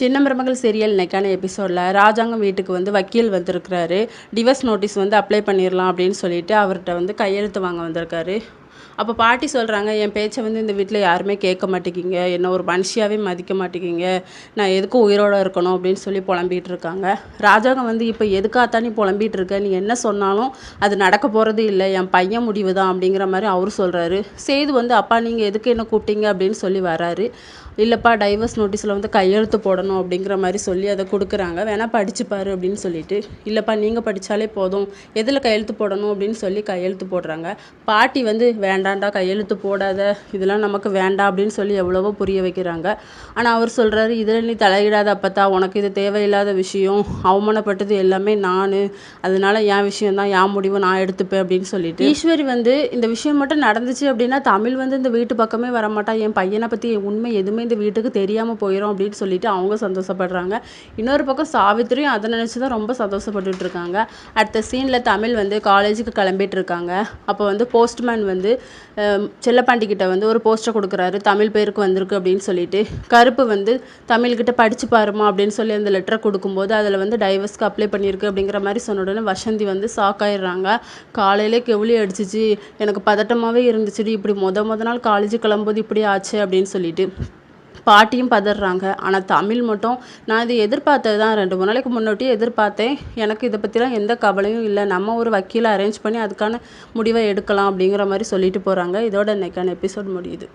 சின்ன மருமகள் சீரியல் இன்னைக்கான எபிசோடில் ராஜாங்கம் வீட்டுக்கு வந்து வக்கீல் வந்திருக்கிறாரு. டிவர்ஸ் நோட்டீஸ் வந்து அப்ளை பண்ணிடலாம் அப்படின்னு சொல்லிட்டு அவர்கிட்ட வந்து கையெழுத்து வாங்க வந்திருக்காரு. அப்போ பாட்டி சொல்கிறாங்க, என் பேச்சை வந்து இந்த வீட்டில் யாருமே கேட்க மாட்டேங்கிங்க, என்ன ஒரு மனுஷியாகவே மதிக்க மாட்டேங்கிங்க, நான் எதுக்கும் உயிரோடு இருக்கணும் அப்படின்னு சொல்லி புலம்பிகிட்டு இருக்காங்க. ராஜாங்கம் வந்து இப்போ எதுக்காகத்தான் நீ புலம்பிகிட்டு இருக்க, நீ என்ன சொன்னாலும் அது நடக்க போகிறது இல்லை, என் பையன் முடிவு தான் அப்படிங்கிற மாதிரி அவர் சொல்கிறாரு. சேது வந்து அப்பா நீங்கள் எதுக்கு என்ன கூப்பிட்டீங்க அப்படின்னு சொல்லி வராரு. இல்லைப்பா டைவர்ஸ் நோட்டீஸில் வந்து கையெழுத்து போடணும் அப்படிங்கிற மாதிரி சொல்லி அதை கொடுக்குறாங்க, வேணால் படிச்சுப்பாரு அப்படின்னு சொல்லிட்டு. இல்லைப்பா நீங்கள் படித்தாலே போதும், எதில் கையெழுத்து போடணும் அப்படின்னு சொல்லி கையெழுத்து போடுறாங்க. பாட்டி வந்து வேண்டாண்டா கையெழுத்து போடாத, இதெல்லாம் நமக்கு வேண்டாம் அப்படின்னு சொல்லி எவ்வளவோ புரிய வைக்கிறாங்க. ஆனால் அவர் சொல்கிறாரு, இதில் நீ தலையிடாத அப்பத்தா, உனக்கு இது தேவையில்லாத விஷயம், அவமானப்பட்டது எல்லாமே நான், அதனால என் விஷயம்தான், என் முடிவு நான் எடுத்துப்பேன் அப்படின்னு சொல்லிட்டு. ஈஸ்வரி வந்து இந்த விஷயம் மட்டும் நடந்துச்சு அப்படின்னா தமிழ் வந்து இந்த வீட்டு பக்கமே வரமாட்டா, என் பையனை பற்றி உண்மை எதுவுமே இந்த வீட்டுக்கு தெரியாமல் போயிடும் அப்படின்னு சொல்லிட்டு அவங்க சந்தோஷப்படுறாங்க. இன்னொரு பக்கம் சாவித்திரியும் அதை நினச்சி தான் ரொம்ப சந்தோஷப்பட்டுட்டு இருக்காங்க. அடுத்த சீனில் தமிழ் வந்து காலேஜுக்கு கிளம்பிட்டு இருக்காங்க. அப்போ வந்து போஸ்ட்மேன் வந்து செல்லப்பாண்டிக்கிட்ட வந்து ஒரு போஸ்டர் கொடுக்குறாரு, தமிழ் பேருக்கு வந்திருக்கு அப்படின்னு சொல்லிட்டு. கருப்பு வந்து தமிழ்கிட்ட படிச்சு பாருமா அப்படின்னு சொல்லி அந்த லெட்டரை கொடுக்கும்போது அதில் வந்து டைவர்ஸ்க்கு அப்ளை பண்ணியிருக்கு அப்படிங்கிற மாதிரி சொன்ன உடனே வசந்தி வந்து ஷாக் ஆயிடுறாங்க. காலையிலே கெவுளி அடிச்சிச்சு, எனக்கு பதட்டமாகவே இருந்துச்சுடி, இப்படி முத நாள் காலேஜுக்கு கிளம்பும்போது இப்படி ஆச்சு அப்படின்னு சொல்லிட்டு. பாட்டியும் பதறாங்க. ஆனால் தமிழ் மட்டும், நான் இது எதிர்பார்த்தது தான், 2-3 நாளைக்கு முன்னாடியே எதிர்பார்த்தேன், எனக்கு இதை பற்றிலாம் எந்த கவலையும் இல்லை, நம்ம ஒரு வக்கீலை அரேஞ்ச் பண்ணி அதுக்கான முடிவை எடுக்கலாம் அப்படிங்கிற மாதிரி சொல்லிட்டு போகிறாங்க. இதோட இன்னைக்கான எபிசோட் முடியுது.